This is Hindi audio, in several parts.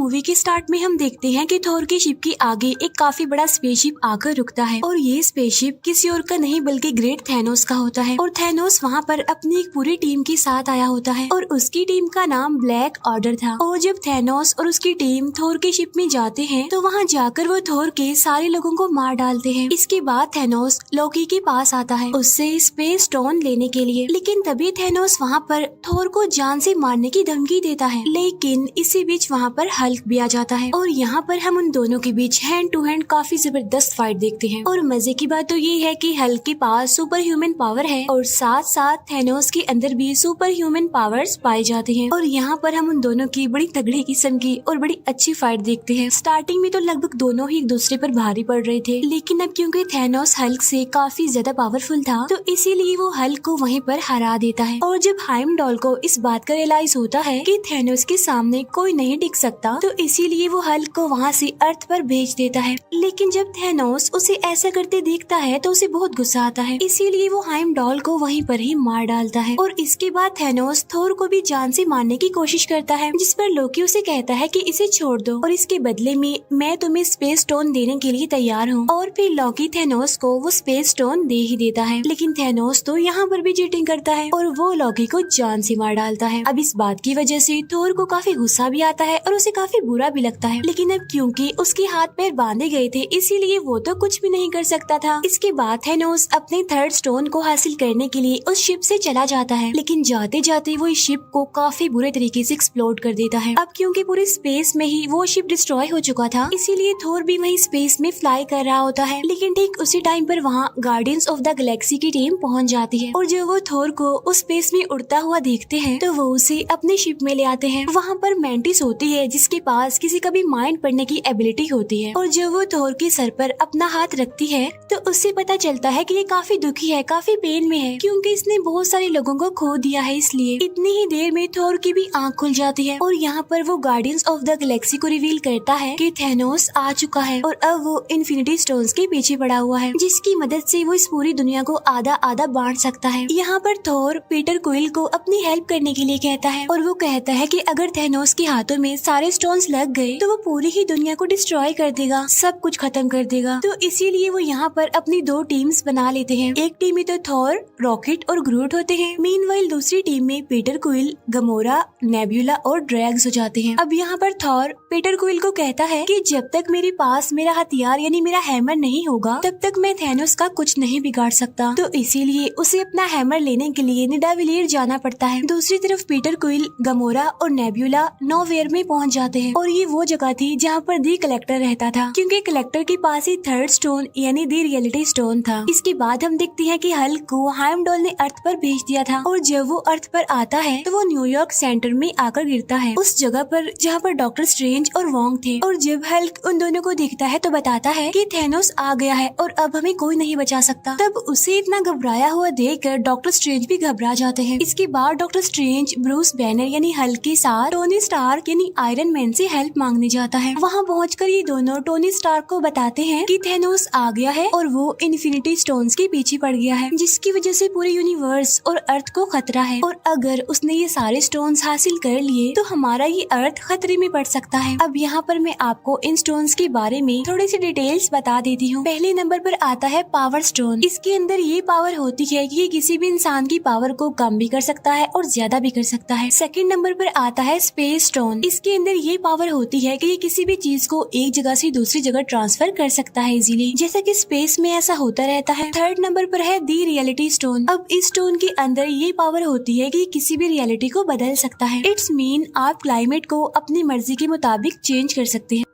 मूवी के स्टार्ट में हम देखते हैं कि थोर के शिप के आगे एक काफी बड़ा स्पेसशिप आकर रुकता है और ये स्पेसशिप किसी और का नहीं बल्कि ग्रेट थैनोस का होता है। और थैनोस वहाँ पर अपनी एक पूरी टीम के साथ आया होता है और उसकी टीम का नाम ब्लैक ऑर्डर था। और जब थैनोस और उसकी टीम थोर के शिप में जाते हैं तो वहाँ जाकर वो थोर के सारे लोगों को मार डालते हैं। इसके बाद थैनोस लोकी के पास आता है उससे स्पेस स्टोन लेने के लिए, लेकिन तभी थैनोस वहाँ पर थोर को जान से मारने की धमकी देता है। लेकिन इसी बीच वहाँ पर हल्क भी आ जाता है और यहाँ पर हम उन दोनों के बीच हैंड टू हैंड काफी जबरदस्त फाइट देखते हैं। और मजे की बात तो ये है कि हल्क के पास सुपर ह्यूमन पावर है और साथ साथ थैनोस के अंदर भी सुपर ह्यूमन पावर्स पाए जाते हैं। और यहाँ पर हम उन दोनों की बड़ी तगड़ी किस्म की और बड़ी अच्छी फाइट देखते हैं। स्टार्टिंग में तो लगभग दोनों ही एक दूसरे पर भारी पड़ रहे थे, लेकिन अब क्योंकि थैनोस हल्क से काफी ज्यादा पावरफुल था तो इसीलिए वो हल्क को वहीं पर हरा देता है। और जब हाइमडॉल को इस बात का रियलाइज होता है कि थैनोस के सामने कोई नहीं टिक सकता तो इसीलिए वो हल्क को वहाँ से अर्थ पर भेज देता है। लेकिन जब थैनोस उसे ऐसा करते देखता है तो उसे बहुत गुस्सा आता है, इसीलिए वो हाइमडॉल को वहीं पर ही मार डालता है। और इसके बाद थैनोस थोर को भी जान से मारने की कोशिश करता है, जिस पर लोकी उसे कहता है कि इसे छोड़ दो और इसके बदले में मैं तुम्हें स्पेस स्टोन देने के लिए तैयार हूँ। और फिर लोकी थैनोस को वो स्पेस स्टोन दे ही देता है। लेकिन थैनोस तो यहाँ पर भी चीटिंग करता है और वो लोकी को जान से मार डालता है। अब इस बात की वजह से थोर को काफी गुस्सा भी आता है और उसे काफी बुरा भी लगता है, लेकिन अब क्योंकि उसके हाथ पैर बांधे गए थे इसीलिए वो तो कुछ भी नहीं कर सकता था। इसके बाद थैनोस अपने थर्ड स्टोन को हासिल करने के लिए उस शिप से चला जाता है, लेकिन जाते जाते वो इस शिप को काफी बुरे तरीके से एक्सप्लोड कर देता है। अब क्योंकि पूरे स्पेस में ही वो शिप डिस्ट्रॉय हो चुका था इसीलिए थोर भी वही स्पेस में फ्लाई कर रहा होता है। लेकिन ठीक उसी टाइम पर वहाँ गार्डियंस ऑफ द गैलेक्सी की टीम पहुँच जाती है और जब वो थोर को उस स्पेस में उड़ता हुआ देखते हैं तो वो उसे अपने शिप में ले आते हैं। वहाँ पर मैंटिस होती है जिसके पास किसी का भी माइंड पढ़ने की एबिलिटी होती है और जब वो थोर के सर पर अपना हाथ रखती है तो उससे पता चलता है कि ये काफी दुखी है, काफी पेन में है क्योंकि इसने बहुत सारे लोगों को खो दिया है। इसलिए इतनी ही देर में थोर की भी आंख खुल जाती है और यहाँ पर वो गार्डियंस ऑफ द गैलेक्सी को रिवील करता है कि थैनोस आ चुका है और अब वो इन्फिनिटी स्टोन्स के पीछे पड़ा हुआ है जिसकी मदद से वो इस पूरी दुनिया को आधा आधा बांट सकता है। यहाँ पर थोर पीटर क्विल को अपनी हेल्प करने के लिए कहता है और वो कहता है कि अगर थैनोस के हाथों में सारे स्टोन्स लग गए तो वो पूरी ही दुनिया को डिस्ट्रॉय कर देगा, सब कुछ खत्म कर देगा। तो इसीलिए वो यहाँ पर अपनी दो टीम्स बना लेते हैं। एक टीम में तो थोर, रॉकेट और ग्रूट होते हैं, मीनवाइल दूसरी टीम में पीटर क्विल, गमोरा, नेब्यूला और ड्रैग्स हो जाते हैं। अब यहाँ पर थोर पीटर क्विल को कहता है कि जब तक मेरे पास मेरा हथियार यानी मेरा हैमर नहीं होगा तब तक मैं थैनोस का कुछ नहीं बिगाड़ सकता। तो इसीलिए उसे अपना हैमर लेने के लिए निडाविलियर जाना पड़ता है। दूसरी तरफ पीटर क्विल, गमोरा और नेब्यूला नोवेयर में पहुँच जाते हैं और ये वो जगह थी जहाँ पर दी कलेक्टर रहता था क्योंकि कलेक्टर के पास ही थर्ड स्टोन यानी दी रियलिटी स्टोन था। इसके बाद हम देखते हैं कि हल्क को हाइमडॉल ने अर्थ पर भेज दिया था और जब वो अर्थ पर आता है तो वो न्यूयॉर्क सेंटर में आकर गिरता है उस जगह पर जहाँ पर डॉक्टर स्ट्रेंज और वोंग थे। और जब हल्क उन दोनों को देखता है तो बताता है कि थैनोस आ गया है और अब हमें कोई नहीं बचा सकता। तब उसे इतना घबराया हुआ देखकर डॉक्टर स्ट्रेंज भी घबरा जाते हैं। इसके बाद डॉक्टर स्ट्रेंज ब्रूस बैनर यानी हल्क के साथ टोनी स्टार्क यानी आयरन मैन से हेल्प मांगने जाता है। वहाँ पहुंचकर ये दोनों टोनी स्टार्क को बताते हैं कि थैनोस आ गया है और वो इन्फिनिटी स्टोन्स के पीछे पड़ गया है जिसकी वजह से पूरे यूनिवर्स और अर्थ को खतरा है और अगर उसने ये सारे स्टोन्स हासिल कर लिए तो हमारा ये अर्थ खतरे में पड़ सकता है। अब यहाँ पर मैं आपको इन स्टोन्स के बारे में थोड़ी सी डिटेल्स बता देती हूँ। पहले नंबर पर आता है पावर स्टोन। इसके अंदर ये पावर होती है कि ये किसी भी इंसान की पावर को कम भी कर सकता है और ज्यादा भी कर सकता है। सेकंड नंबर पर आता है स्पेस स्टोन। इसके अंदर ये पावर होती है कि ये किसी भी चीज को एक जगह से दूसरी जगह ट्रांसफर कर सकता है इजीली, जैसा कि स्पेस में ऐसा होता रहता है। थर्ड नंबर पर है दी रियलिटी स्टोन। अब इस स्टोन के अंदर ये पावर होती है कि किसी भी रियलिटी को बदल सकता है। इट्स मीन आप क्लाइमेट को अपनी मर्जी के मुताबिक चेंज कर सकते हैं।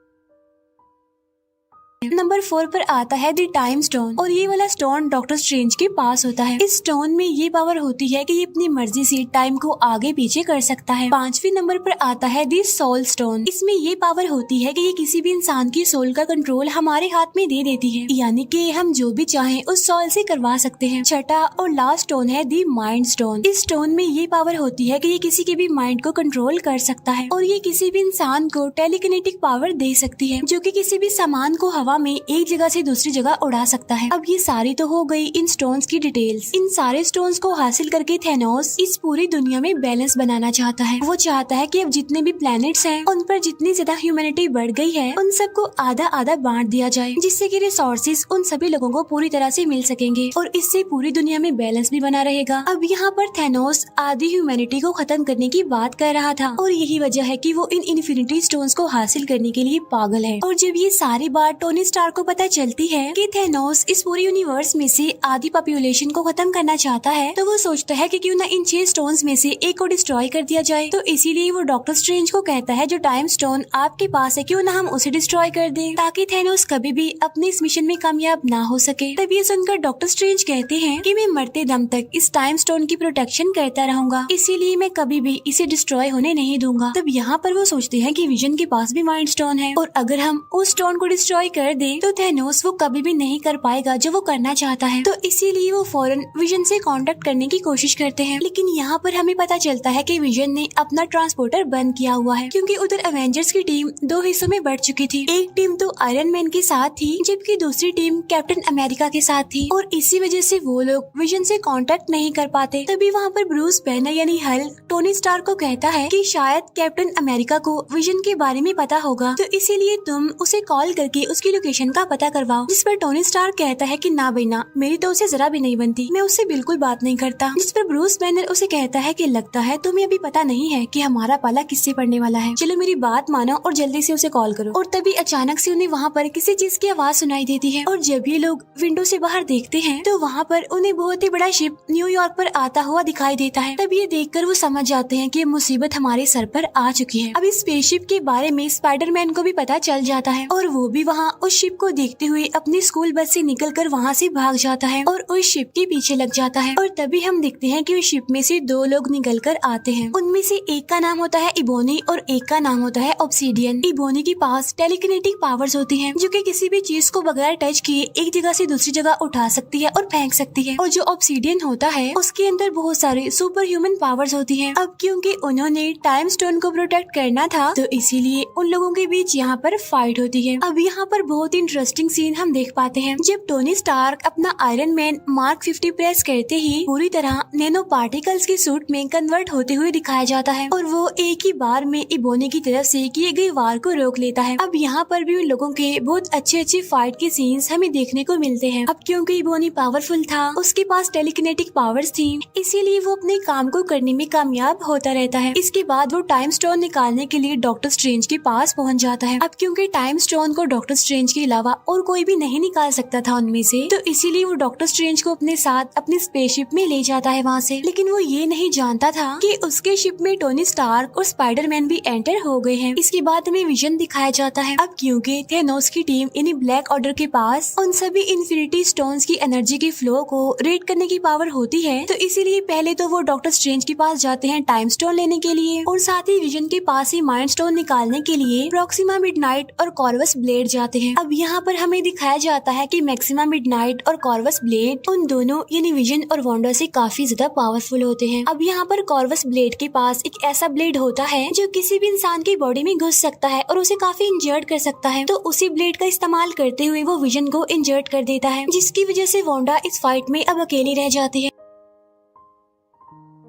नंबर 4 पर आता है दी टाइम स्टोन और ये वाला स्टोन डॉक्टर स्ट्रेंज के पास होता है। इस स्टोन में ये पावर होती है कि ये अपनी मर्जी से टाइम को आगे पीछे कर सकता है। 5वें नंबर पर आता है दी सोल स्टोन। इसमें ये पावर होती है कि ये किसी भी इंसान की सोल का कंट्रोल हमारे हाथ में दे देती है, यानी कि हम जो भी चाहें उस सोल से करवा सकते हैं। छठा और लास्ट स्टोन है दी माइंड स्टोन। इस स्टोन में ये पावर होती है कि ये किसी के भी माइंड को कंट्रोल कर सकता है और ये किसी भी इंसान को टेलीकिनेटिक पावर दे सकती है जो कि किसी भी सामान को हवा हवा में एक जगह से दूसरी जगह उड़ा सकता है। अब ये सारी तो हो गई इन स्टोन्स की डिटेल्स। इन सारे स्टोन्स को हासिल करके थैनोस इस पूरी दुनिया में बैलेंस बनाना चाहता है। वो चाहता है कि अब जितने भी प्लैनेट्स हैं उन पर जितनी ज्यादा ह्यूमैनिटी बढ़ गई है उन सबको आधा आधा बांट दिया जाए, जिससे कि रिसोर्सेज उन सभी लोगों को पूरी तरह से मिल सकेंगे और इससे पूरी दुनिया में बैलेंस भी बना रहेगा। अब यहाँ पर थैनोस आधी ह्यूमैनिटी को खत्म करने की बात कर रहा था और यही वजह है कि वो इन इन्फिनिटी स्टोन्स को हासिल करने के लिए पागल है। और जब ये सारी बात टोनी स्टार्क को पता चलती है कि थैनोस इस पूरे यूनिवर्स में से आधी पॉपुलेशन को खत्म करना चाहता है, तो वो सोचता है कि क्यों ना इन 6 स्टोन्स में से एक को डिस्ट्रॉय कर दिया जाए। तो इसीलिए वो डॉक्टर स्ट्रेंज को कहता है जो टाइम स्टोन आपके पास है क्यों ना हम उसे डिस्ट्रॉय कर दें, ताकि थैनोस कभी भी अपने इस मिशन में कामयाब ना हो सके। तब ये सुनकर डॉक्टर स्ट्रेंज कहते हैं कि मैं मरते दम तक इस टाइम स्टोन की प्रोटेक्शन करता रहूंगा, इसीलिए मैं कभी भी इसे डिस्ट्रॉय होने नहीं दूंगा। तब यहाँ पर वो सोचते हैं कि विजन के पास भी माइंड स्टोन है और अगर हम उस स्टोन को डिस्ट्रॉय कर दें तो थैनोस वो कभी भी नहीं कर पाएगा जो वो करना चाहता है। तो इसीलिए वो फौरन विजन से कांटेक्ट करने की कोशिश करते हैं। लेकिन यहाँ पर हमें पता चलता है कि विजन ने अपना ट्रांसपोर्टर बंद किया हुआ है, क्योंकि उधर एवेंजर्स की टीम 2 हिस्सों में बढ़ चुकी थी। एक टीम तो आयरन मैन के साथ थी जबकि दूसरी टीम कैप्टन अमेरिका के साथ थी और इसी वजह से वो लोग विजन से कांटेक्ट नहीं कर पाते। तभी वहाँ पर ब्रूस बैनर यानी हल्क टोनी स्टार्क को कहता है कि शायद कैप्टन अमेरिका को विजन के बारे में पता होगा, तो इसीलिए तुम उसे कॉल करके उसकी लोकेशन का पता करवाओ। जिस पर टोनी स्टार्क कहता है कि ना बेना, मेरी तो उसे जरा भी नहीं बनती, मैं उससे बिल्कुल बात नहीं करता। जिस पर ब्रूस बैनर उसे कहता है कि लगता है तुम्हें अभी पता नहीं है कि हमारा पाला किससे पड़ने वाला है, चलो मेरी बात मानो और जल्दी से उसे कॉल करो। और तभी अचानक से उन्हें वहाँ पर किसी चीज की आवाज सुनाई देती है और जब ये लोग विंडो से बाहर देखते हैं तो वहाँ पर उन्हें बहुत ही बड़ा शिप न्यूयॉर्क पर आता हुआ दिखाई देता है। तब ये देखकर वो समझ जाते हैं कि मुसीबत हमारे सर पर आ चुकी है। अब इस स्पेसशिप के बारे में स्पाइडरमैन को भी पता चल जाता है और वो भी वहाँ उस शिप को देखते हुए अपनी स्कूल बस से निकलकर वहाँ से भाग जाता है और उस शिप के पीछे लग जाता है। और तभी हम देखते हैं कि उस शिप में से 2 लोग निकलकर आते हैं। उनमें से एक का नाम होता है इबोनी और एक का नाम होता है ऑब्सीडियन। इबोनी के पास टेलीकिनेटिक पावर्स होती हैं, जो कि किसी भी चीज को बगैर टच किए एक जगह से दूसरी जगह उठा सकती है और फेंक सकती है। और जो ऑब्सीडियन होता है उसके अंदर बहुत सारे सुपर ह्यूमन पावर्स होती हैं। अब क्योंकि उन्होंने टाइम स्टोन को प्रोटेक्ट करना था तो इसीलिए उन लोगों के बीच यहाँ पर फाइट होती है। अब यहाँ पर बहुत ही इंटरेस्टिंग सीन हम देख पाते हैं जब टोनी स्टार्क अपना आयरन मैन मार्क 50 प्रेस करते ही पूरी तरह नैनो पार्टिकल्स के सूट में कन्वर्ट होते हुए दिखाया जाता है और वो एक ही बार में इबोनी की तरफ से किए गए वार को रोक लेता है। अब यहाँ पर भी उन लोगों के बहुत अच्छे फाइट के सीन्स हमें देखने को मिलते हैं। अब क्योंकि इबोनी पावरफुल था, उसके पास टेलीकिनेटिक पावर्स थी, इसीलिए वो अपने काम को करने में कामयाब होता रहता है। इसके बाद वो टाइम स्टोन निकालने के लिए डॉक्टर स्ट्रेंज के पास पहुँच जाता है। अब क्योंकि टाइम स्टोन को डॉक्टर स्ट्रेंज के अलावा और कोई भी नहीं निकाल सकता था उनमें से, तो इसीलिए वो डॉक्टर स्ट्रेंज को अपने साथ अपनी स्पेसशिप में ले जाता है वहाँ से। लेकिन वो ये नहीं जानता था कि उसके शिप में टोनी स्टार्क और स्पाइडरमैन भी एंटर हो गए हैं। इसके बाद हमें विजन दिखाया जाता है। अब क्योंकि थैनोस की टीम यानी ब्लैक ऑर्डर के पास उन सभी इन्फिनिटी स्टोन्स की एनर्जी के फ्लो को रेड करने की पावर होती है, तो इसीलिए पहले तो वो डॉक्टर स्ट्रेंज के पास जाते हैं टाइम स्टोन लेने के लिए और साथ ही विजन के पास ही माइंड स्टोन निकालने के लिए प्रॉक्सिमा मिडनाइट और कॉर्वस ब्लेड जाते हैं। अब यहाँ पर हमें दिखाया जाता है कि मैक्सिमा मिडनाइट और कॉर्वस ब्लेड उन दोनों यानी विजन और वांडा से काफी ज्यादा पावरफुल होते हैं। अब यहाँ पर कॉर्वस ब्लेड के पास एक ऐसा ब्लेड होता है जो किसी भी इंसान की बॉडी में घुस सकता है और उसे काफी इंजर्ड कर सकता है, तो उसी ब्लेड का इस्तेमाल करते हुए वो विजन को इंजर्ड कर देता है, जिसकी वजह से वांडा इस फाइट में अब अकेली रह जाती है।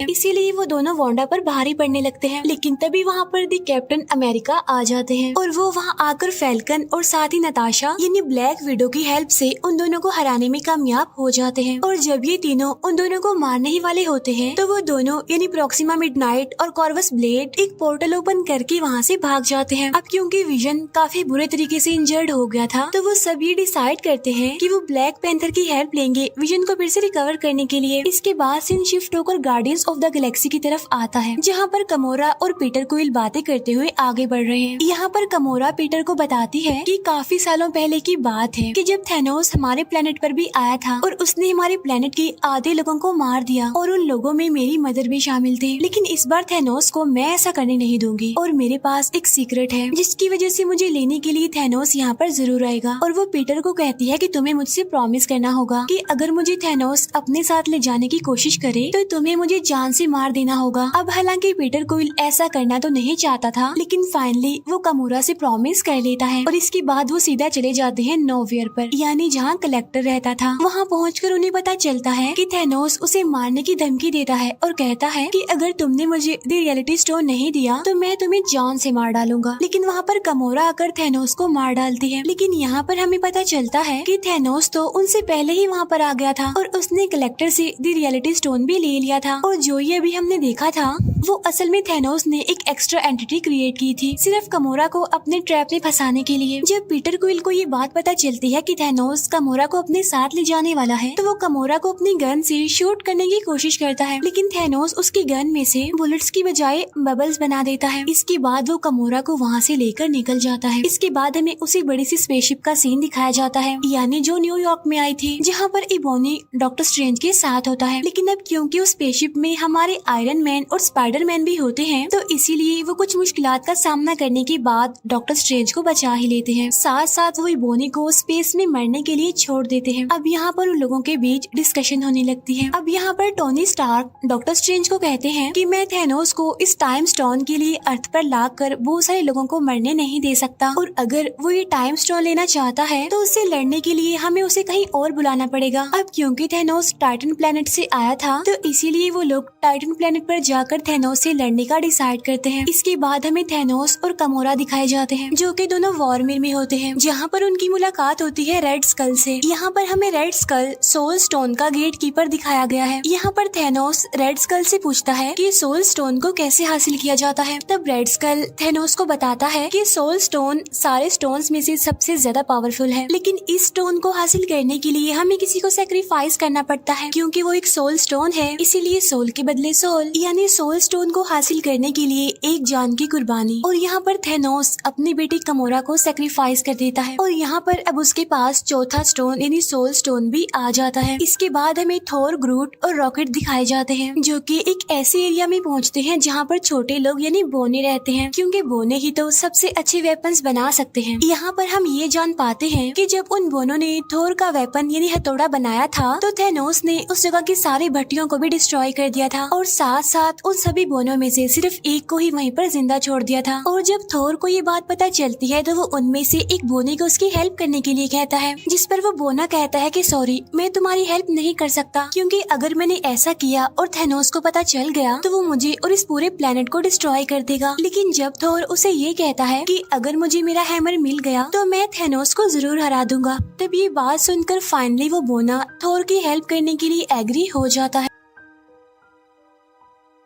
इसीलिए वो दोनों वांडा पर भारी पड़ने लगते हैं। लेकिन तभी वहाँ पर दी कैप्टन अमेरिका आ जाते हैं और वो वहाँ आकर फैल्कन और साथ ही नताशा यानी ब्लैक विडो की हेल्प से उन दोनों को हराने में कामयाब हो जाते हैं। और जब ये तीनों उन दोनों को मारने ही वाले होते हैं तो वो दोनों यानी प्रॉक्सिमा मिडनाइट और कॉर्वस ब्लेड एक पोर्टल ओपन करके वहाँ से भाग जाते हैं। अब क्योंकि विजन काफी बुरे तरीके से इंजर्ड हो गया था, तो वो सब ये डिसाइड करते हैं कि वो ब्लैक पैंथर की हेल्प लेंगे विजन को फिर से रिकवर करने के लिए। इसके बाद सीन शिफ्ट होकर गार्डियंस ऑफ द गैलेक्सी की तरफ आता है, जहाँ पर कमोरा और पीटर क्विल बातें करते हुए आगे बढ़ रहे हैं। यहाँ पर कमोरा पीटर को बताती है कि काफी सालों पहले की बात है कि जब थैनोस हमारे प्लेनेट पर भी आया था और उसने हमारे प्लेनेट के आधे लोगों को मार दिया और उन लोगों में मेरी मदर भी शामिल थी। लेकिन इस बार थैनोस को मैं ऐसा करने नहीं दूंगी और मेरे पास एक सीक्रेट है जिसकी वजह से मुझे लेने के लिए थैनोस यहाँ पर जरूर आएगा। और वो पीटर को कहती है कि तुम्हें मुझसे प्रॉमिस करना होगा कि अगर मुझे थैनोस अपने साथ ले जाने की कोशिश करे तो तुम्हें मुझे जान से मार देना होगा। अब हालांकि पीटर क्विल ऐसा करना तो नहीं चाहता था, लेकिन फाइनली वो कामोरा से प्रॉमिस कर लेता है और इसके बाद वो सीधा चले जाते हैं नोवेयर पर, यानी जहाँ कलेक्टर रहता था। वहाँ पहुँचकर उन्हें पता चलता है कि थैनोस उसे मारने की धमकी देता है और कहता है कि अगर तुमने मुझे द रियलिटी स्टोन नहीं दिया तो मैं तुम्हें जान से मार डालूंगा। लेकिन वहाँ पर कामोरा आकर थैनोस को मार डालती है। लेकिन यहाँ पर हमें पता चलता है कि थैनोस तो उनसे पहले ही वहाँ पर आ गया था और उसने कलेक्टर से द रियलिटी स्टोन भी ले लिया था। और जो ये अभी हमने देखा था वो असल में थैनोस ने एक एक्स्ट्रा एंटिटी क्रिएट की थी सिर्फ कामोरा को अपने ट्रैप में फंसाने के लिए। जब पीटर क्विल को ये बात पता चलती है कि थैनोस कामोरा को अपने साथ ले जाने वाला है तो वो कामोरा को अपनी गन से शूट करने की कोशिश करता है, लेकिन थैनोस उसकी गन में से बुलेट्स की बजाय बबल्स बना देता है। इसके बाद वो कामोरा को वहाँ से लेकर निकल जाता है। इसके बाद हमें उसी बड़ी सी स्पेसशिप का सीन दिखाया जाता है, यानी जो न्यूयॉर्क में आई थी, जहाँ पर इबोनी डॉक्टर स्ट्रेंज के साथ होता है। लेकिन अब क्योंकि उस स्पेसशिप में हमारे आयरन मैन और स्पाइडरमैन भी होते हैं तो इसीलिए वो कुछ मुश्किलात का सामना करने के बाद डॉक्टर स्ट्रेंज को बचा ही लेते हैं। साथ साथ वो इबोनी को स्पेस में मरने के लिए छोड़ देते हैं। अब यहाँ पर उन लोगों के बीच डिस्कशन होने लगती है। अब यहाँ पर टोनी स्टार्क डॉक्टर स्ट्रेंज को कहते हैं कि मैं थैनोस को इस टाइम स्टोन के लिए अर्थ पर लाकर बहुत सारे लोगों को मरने नहीं दे सकता, और अगर वो ये टाइम स्टोन लेना चाहता है तो उससे लड़ने के लिए हमें उसे कहीं और बुलाना पड़ेगा। अब क्योंकि थैनोस टाइटन प्लेनेट से आया था तो इसीलिए वो लोग टाइटन प्लेनेट पर जाकर थैनोस से लड़ने का डिसाइड करते हैं। इसके बाद हमें थैनोस और कामोरा दिखाए जाते हैं जो कि दोनों वॉरमिर में होते हैं, जहाँ पर उनकी मुलाकात होती है रेड स्कल से। यहाँ पर हमें रेड स्कल सोल स्टोन का गेट कीपर दिखाया गया है। यहाँ पर थैनोस रेड स्कल से पूछता है कि सोल स्टोन को कैसे हासिल किया जाता है। तब रेड स्कल थैनोस को बताता है कि सोल स्टोन सारे स्टोन्स में से सबसे ज्यादा पावरफुल है, लेकिन इस स्टोन को हासिल करने के लिए हमें किसी को सेक्रीफाइस करना पड़ता है। क्योंकि वो एक सोल स्टोन है इसीलिए सोल के बदले सोल, यानी सोल स्टोन को हासिल करने के लिए एक जान की कुर्बानी। और यहाँ पर थैनोस अपनी बेटी कामोरा को सेक्रीफाइस कर देता है और यहाँ पर अब उसके पास चौथा स्टोन यानी सोल स्टोन भी आ जाता है। इसके बाद हमें थोर, ग्रूट और रॉकेट दिखाए जाते हैं जो कि एक ऐसे एरिया में पहुँचते हैं जहाँ पर छोटे लोग यानी बोने रहते हैं, क्योंकि बोने ही तो सबसे अच्छे वेपन्स बना सकते हैं। यहाँ पर हम ये जान पाते हैं कि जब उन बोनों ने थोर का वेपन यानी हथौड़ा बनाया था तो थैनोस ने उस जगह की सारी भट्टियों को भी डिस्ट्रॉय कर दिया था और साथ साथ उन सभी बोनों में से सिर्फ एक को ही वहीं पर जिंदा छोड़ दिया था। और जब थोर को ये बात पता चलती है तो वो उनमें से एक बोने को उसकी हेल्प करने के लिए कहता है, जिस पर वो बोना कहता है कि सॉरी मैं तुम्हारी हेल्प नहीं कर सकता, क्योंकि अगर मैंने ऐसा किया और थैनोस को पता चल गया तो वो मुझे और इस पूरे प्लेनेट को डिस्ट्रॉय कर देगा। लेकिन जब थोर उसे ये कहता है कि अगर मुझे मेरा हैमर मिल गया तो मैं थैनोस को जरूर हरा दूंगा, तब ये बात सुनकर फाइनली वो बोना थोर की हेल्प करने के लिए एग्री हो जाता है।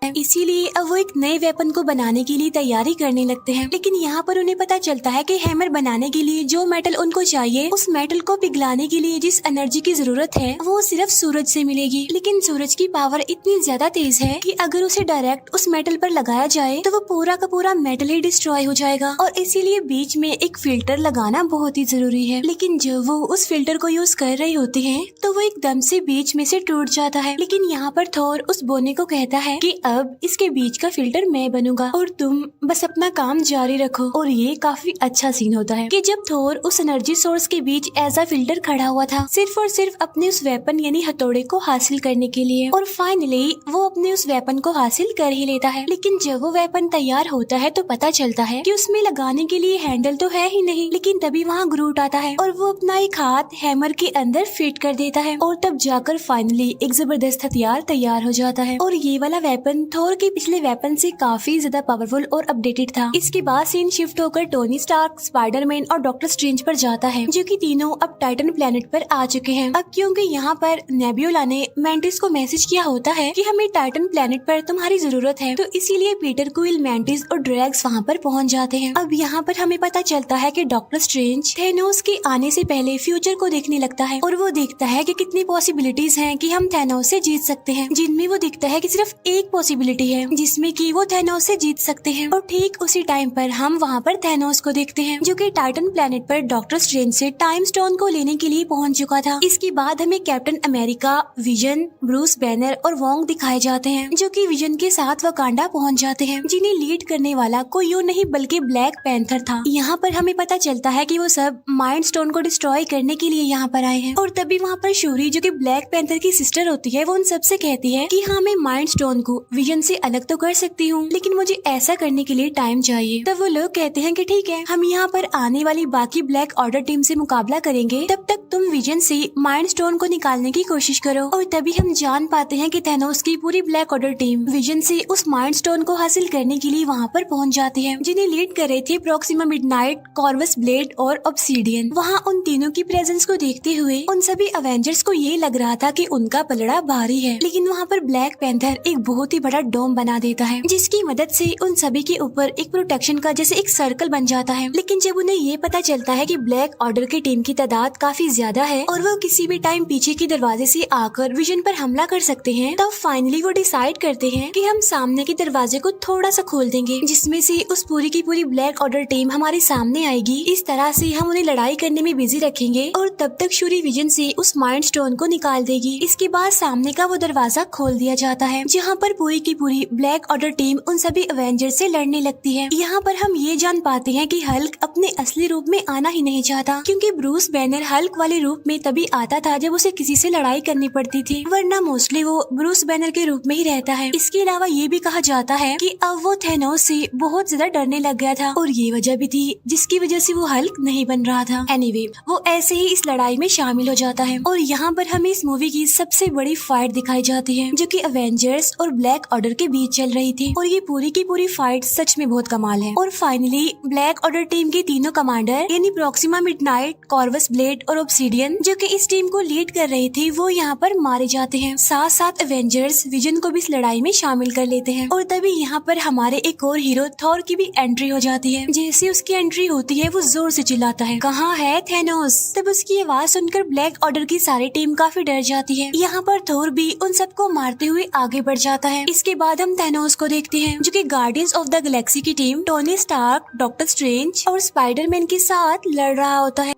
इसीलिए अब वो एक नए वेपन को बनाने के लिए तैयारी करने लगते हैं। लेकिन यहाँ पर उन्हें पता चलता है कि हैमर बनाने के लिए जो मेटल उनको चाहिए उस मेटल को पिघलाने के लिए जिस एनर्जी की जरूरत है वो सिर्फ सूरज से मिलेगी। लेकिन सूरज की पावर इतनी ज्यादा तेज है कि अगर उसे डायरेक्ट उस मेटल पर लगाया जाए तो वो पूरा का पूरा मेटल ही डिस्ट्रॉय हो जाएगा, और इसीलिए बीच में एक फिल्टर लगाना बहुत ही जरूरी है। लेकिन जब वो उस फिल्टर को यूज कर रहे होते हैं तो वो एकदम से बीच में से टूट जाता है। लेकिन यहाँ पर थोर उस बोने को कहता है कि अब इसके बीच का फिल्टर मैं बनूंगा और तुम बस अपना काम जारी रखो। और ये काफी अच्छा सीन होता है कि जब थोर उस एनर्जी सोर्स के बीच एज अ फिल्टर खड़ा हुआ था सिर्फ और सिर्फ अपने उस वेपन यानी हथौड़े को हासिल करने के लिए, और फाइनली वो अपने उस वेपन को हासिल कर ही लेता है। लेकिन जब वो वेपन तैयार होता है तो पता चलता है कि उसमें लगाने के लिए हैंडल तो है ही नहीं। लेकिन तभी वहाँ ग्रूट आता है और वो अपना एक हाथ हैमर के अंदर फिट कर देता है और तब जाकर फाइनली एक जबरदस्त हथियार तैयार हो जाता है। और ये वाला वेपन थोर के पिछले वेपन से काफी ज्यादा पावरफुल और अपडेटेड था। इसके बाद सीन शिफ्ट होकर टोनी स्टार्क, स्पाइडरमैन और डॉक्टर स्ट्रेंज पर जाता है जो कि तीनों अब टाइटन प्लेनेट पर आ चुके हैं। अब क्योंकि यहाँ पर नेब्यूला ने मैंटिस को मैसेज किया होता है कि हमें टाइटन प्लेनेट पर तुम्हारी जरूरत है, तो इसीलिए पीटर क्विल, मैंटिस और ड्रैग्स वहाँ पर पहुँच जाते हैं। अब यहाँ पर हमें पता चलता है कि डॉक्टर स्ट्रेंज थैनोस के आने से पहले फ्यूचर को देखने लगता है और वो देखता है कि कितनी पॉसिबिलिटीज हैं कि हम थैनोस से जीत सकते हैं, जिनमें वो देखता है कि सिर्फ एक पॉसिबिलिटी है जिसमें कि वो थैनोस से जीत सकते हैं। और ठीक उसी टाइम पर हम वहाँ पर थैनोस को देखते हैं जो कि टाइटन प्लेनेट पर डॉक्टर स्ट्रेंज से टाइम स्टोन को लेने के लिए पहुँच चुका था। इसके बाद हमें captain America, vision, Bruce banner और वोंग दिखाए जाते हैं जो कि विजन के साथ वकांडा पहुँच जाते हैं, जिन्हें लीड करने वाला कोई और नहीं बल्कि ब्लैक पैंथर था। यहाँ पर हमें पता चलता है कि वो सब माइंड स्टोन को डिस्ट्रॉय करने के लिए यहाँ पर आए हैं। और तभी वहाँ पर शूरी जो कि ब्लैक पैंथर की सिस्टर होती है वो उन सबसे कहती है कि हाँ, मैं माइंड स्टोन को विजन से अलग तो कर सकती हूँ, लेकिन मुझे ऐसा करने के लिए टाइम चाहिए। तब वो लोग कहते हैं कि ठीक है, हम यहाँ पर आने वाली बाकी ब्लैक ऑर्डर टीम से मुकाबला करेंगे, तब तक तुम विजन से माइंड स्टोन को निकालने की कोशिश करो। और तभी हम जान पाते हैं कि थैनोस की पूरी ब्लैक ऑर्डर टीम विजन से उस माइंड स्टोन को हासिल करने के लिए वहाँ पर पहुँच जाती है, जिन्हें लीड कर रहे थे प्रॉक्सिमा मिडनाइट, कॉर्वस ब्लेड और ऑब्सीडियन। वहाँ उन तीनों की प्रेजेंस को देखते हुए उन सभी अवेंजर्स को ये लग रहा था कि उनका पलड़ा भारी है, लेकिन वहाँ पर ब्लैक पैंथर एक बहुत ही बड़ा डोम बना देता है जिसकी मदद से उन सभी के ऊपर एक प्रोटेक्शन का जैसे एक सर्कल बन जाता है। लेकिन जब उन्हें ये पता चलता है कि ब्लैक ऑर्डर की टीम की तादाद काफी ज्यादा है और वो किसी भी टाइम पीछे के दरवाजे से आकर विजन पर हमला कर सकते हैं, तब फाइनली वो डिसाइड करते हैं कि हम सामने के दरवाजे को थोड़ा सा खोल देंगे, जिसमें से उस पूरी की पूरी ब्लैक ऑर्डर टीम हमारे सामने आएगी। इस तरह से हम उन्हें लड़ाई करने में बिजी रखेंगे और तब तक शूरी विजन से उस माइंड स्टोन को निकाल देगी। इसके बाद सामने का वो दरवाजा खोल दिया जाता है, जहाँ पर पूरी की पूरी ब्लैक ऑर्डर टीम उन सभी अवेंजर्स से लड़ने लगती है। यहाँ पर हम ये जान पाते हैं कि हल्क अपने असली रूप में आना ही नहीं चाहता, क्योंकि ब्रूस बैनर हल्क वाले रूप में तभी आता था जब उसे किसी से लड़ाई करनी पड़ती थी, वरना मोस्टली वो ब्रूस बैनर के रूप में ही रहता है। इसके अलावा ये भी कहा जाता है कि अब वो थैनोस से बहुत ज्यादा डरने लग गया था और ये वजह भी थी जिसकी वजह से वो हल्क नहीं बन रहा था। एनीवे, वो ऐसे ही इस लड़ाई में शामिल हो जाता है और यहाँ पर हमें इस मूवी की सबसे बड़ी फाइट दिखाई जाती है जो कि अवेंजर्स और ब्लैक ऑर्डर के बीच चल रही थी। और ये पूरी की पूरी फाइट सच में बहुत कमाल है। और फाइनली ब्लैक ऑर्डर टीम के तीनों कमांडर यानी प्रॉक्सिमा मिडनाइट, कॉर्वस ब्लेड और ऑब्सीडियन जो कि इस टीम को लीड कर रहे थे, वो यहाँ पर मारे जाते हैं। साथ साथ अवेंजर्स विजन को भी इस लड़ाई में शामिल कर लेते हैं। और तभी यहाँ पर हमारे एक और हीरो थॉर की भी एंट्री हो जाती है। जैसे उसकी एंट्री होती है वो जोर से चिल्लाता है, कहाँ है थैनोस। तब उसकी आवाज सुनकर ब्लैक ऑर्डर की सारी टीम काफी डर जाती है। यहाँ पर थोर भी उन सबको मारते हुए आगे बढ़ जाता है। इसके बाद हम थैनोस को देखते हैं जो कि गार्डियंस ऑफ द गैलेक्सी की team Tony Stark, doctor Strange और स्पाइडरमैन के साथ लड़ रहा होता है।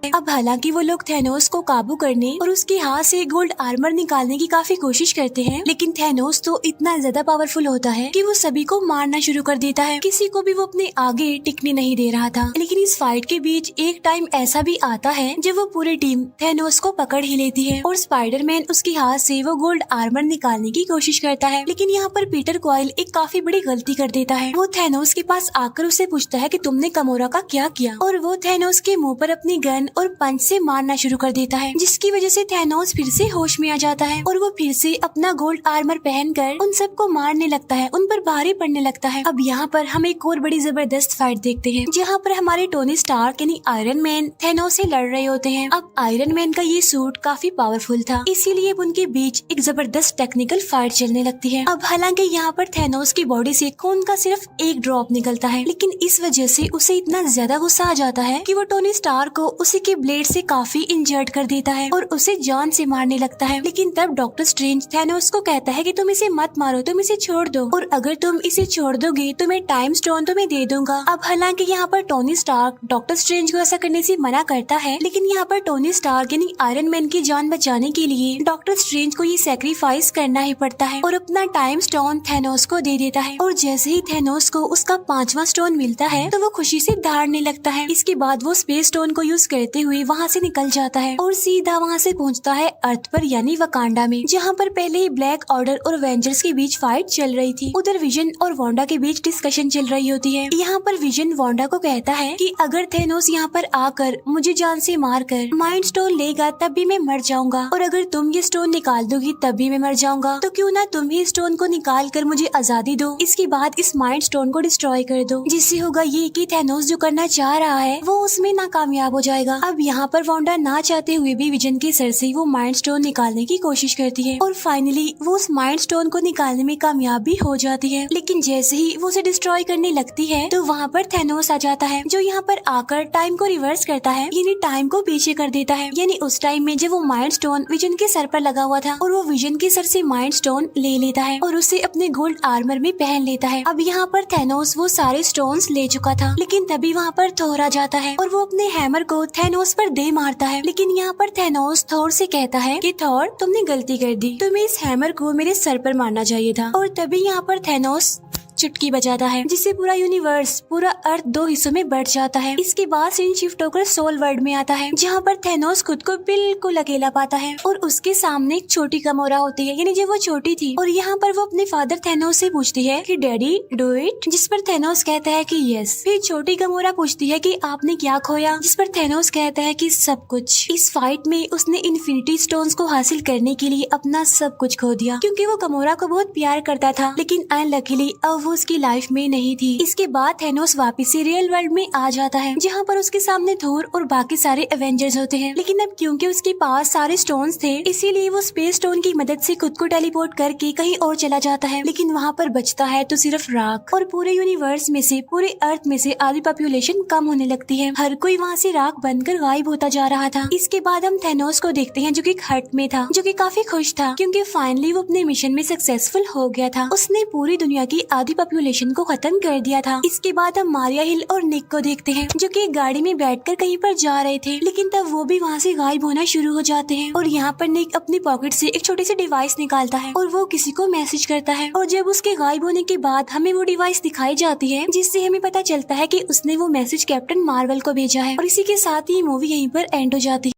अब हालांकि वो लोग थैनोस को काबू करने और उसके हाथ से गोल्ड आर्मर निकालने की काफी कोशिश करते हैं, लेकिन थैनोस तो इतना ज्यादा पावरफुल होता है कि वो सभी को मारना शुरू कर देता है। किसी को भी वो अपने आगे टिकने नहीं दे रहा था। लेकिन इस फाइट के बीच एक टाइम ऐसा भी आता है जब वो पूरी टीम थैनोस को पकड़ ही लेती है और स्पाइडरमैन उसके हाथ से वो गोल्ड आर्मर निकालने की कोशिश करता है। लेकिन यहाँ पर पीटर क्वाइल एक काफी बड़ी गलती कर देता है। वो थैनोस के पास आकर उसे पूछता है कि तुमने गमोरा का क्या किया, और वो थैनोस के मुंह पर अपनी गन और पंच से मारना शुरू कर देता है, जिसकी वजह से थैनोस फिर से होश में आ जाता है और वो फिर से अपना गोल्ड आर्मर पहनकर उन सबको मारने लगता है, उन पर भारी पड़ने लगता है। अब यहाँ पर हम एक और बड़ी जबरदस्त फाइट देखते हैं जहाँ पर हमारे टोनी स्टार्क यानी आयरन मैन थैनोस से लड़ रहे होते हैं। अब आयरन मैन का ये सूट काफी पावरफुल था, इसीलिए उनके बीच एक जबरदस्त टेक्निकल फाइट चलने लगती है। अब हालांकि यहाँ पर थैनोस की बॉडी से खून का सिर्फ एक ड्रॉप निकलता है, लेकिन इस वजह से उसे इतना ज्यादा गुस्सा आ जाता है कि वो टोनी स्टार्क को उसी के ब्लेड से काफी इंजर्ड कर देता है और उसे जान से मारने लगता है। लेकिन तब डॉक्टर स्ट्रेंज थैनोस को कहता है कि तुम इसे मत मारो, तुम इसे छोड़ दो, और अगर तुम इसे छोड़ दोगे तो मैं टाइम स्टोन तुम्हें दे दूंगा। अब हालांकि यहाँ पर टोनी स्टार्क डॉक्टर स्ट्रेंज को ऐसा करने से मना करता है, लेकिन यहाँ पर टोनी स्टार्क यानी आयरन मैन की जान बचाने के लिए डॉक्टर स्ट्रेंज को ये सैक्रिफाइस करना ही पड़ता है और अपना टाइम स्टोन थैनोस को दे देता है। और जैसे ही थैनोस को उसका 5वां स्टोन मिलता है तो वो खुशी से दहाड़ने लगता है। इसके बाद वो स्पेस स्टोन को यूज करते हुए वहाँ से निकल जाता है और सीधा वहाँ से पहुँचता है अर्थ पर यानी वकांडा में, जहाँ पर पहले ही ब्लैक ऑर्डर और एवेंजर्स के बीच फाइट चल रही थी। उधर विजन और वांडा के बीच डिस्कशन चल रही होती है। यहाँ पर विजन वांडा को कहता है कि अगर थैनोस यहाँ पर आकर मुझे जान से मारकर माइंड स्टोन लेगा तब भी मैं मर जाऊंगा, और अगर तुम ये स्टोन निकाल दोगी तब भी मैं मर जाऊंगा, तो क्यों ना तुम ही स्टोन को निकाल कर मुझे आजादी दो। इसके बाद इस माइंड स्टोन को डिस्ट्रॉय कर दो, जिससे होगा ये कि थैनोस जो करना चाह रहा है वो उसमें नाकामयाब हो जाएगा। अब यहाँ पर वांडा ना चाहते हुए भी विजन के सर से वो माइंड स्टोन निकालने की कोशिश करती है और फाइनली वो उस माइंड स्टोन को निकालने में कामयाब भी हो जाती है। लेकिन जैसे ही वो उसे डिस्ट्रॉय करने लगती है तो वहाँ पर थैनोस आ जाता है, जो यहाँ पर आकर टाइम को रिवर्स करता है, यानी टाइम को पीछे कर देता है। यानी उस टाइम में जब वो माइंड स्टोन विजन के सर पर लगा हुआ था और वो विजन के सर से माइंड स्टोन ले लेता है और उसे अपने गोल्ड आर्मर में पहन लेता है। अब यहाँ पर थैनोस वो सारे स्टोन्स ले चुका था, लेकिन तभी वहाँ पर थोर आ जाता है और वो अपने हैमर को थैनोस पर दे मारता है। लेकिन यहाँ पर थैनोस थोर से कहता है कि थोर, तुमने गलती कर दी, तुम्हें इस हैमर को मेरे सर पर मारना चाहिए था। और तभी यहाँ पर थैनोस चुटकी बजाता है, जिससे पूरा यूनिवर्स, पूरा अर्थ दो हिस्सों में बढ़ जाता है। इसके बाद सीन शिफ्ट होकर सोल वर्ल्ड में आता है, जहाँ पर थैनोस खुद को बिल्कुल अकेला पाता है और उसके सामने एक छोटी गमोरा होती है, यानी जब वो छोटी थी। और यहाँ पर वो अपने फादर थैनोस से पूछती है कि डैडी डू इट, जिस पर थैनोस कहता है कि यस। फिर छोटी गमोरा पूछती है कि आपने क्या खोया, जिस पर थैनोस कहता है कि सब कुछ। इस फाइट में उसने इन्फिनिटी स्टोन्स को हासिल करने के लिए अपना सब कुछ खो दिया, क्योंकि वो गमोरा को बहुत प्यार करता था, लेकिन अनलकीली अब वो उसकी लाइफ में नहीं थी। इसके बाद थैनोस वापस से रियल वर्ल्ड में आ जाता है, जहाँ पर उसके सामने थोर और बाकी सारे एवेंजर्स होते हैं। लेकिन अब क्योंकि उसके पास सारे स्टोन्स थे, इसीलिए वो स्पेस स्टोन की मदद से खुद को टेलीपोर्ट करके कहीं और चला जाता है। लेकिन वहाँ पर बचता है तो सिर्फ राख, और पूरे यूनिवर्स में से, पूरे अर्थ में से आधी पॉपुलेशन कम होने लगती है। हर कोई वहाँ से राख बनकर गायब होता जा रहा था। इसके बाद हम थैनोस को देखते हैं, जो कि एक हट में था, जो कि काफी खुश था, क्योंकि फाइनली वो अपने मिशन में सक्सेसफुल हो गया था। उसने पूरी दुनिया की आधी पॉपुलेशन को खत्म कर दिया था। इसके बाद हम मारिया हिल और निक को देखते हैं, जो कि एक गाड़ी में बैठकर कहीं पर जा रहे थे, लेकिन तब वो भी वहाँ से गायब होना शुरू हो जाते हैं। और यहाँ पर निक अपनी पॉकेट से एक छोटी सी डिवाइस निकालता है और वो किसी को मैसेज करता है, और जब उसके गायब होने के बाद हमें वो डिवाइस दिखाई जाती है, जिससे हमें पता चलता है कि उसने वो मैसेज कैप्टन मार्वल को भेजा है। और इसी के साथ ये मूवी यहीं पर एंड हो जाती है।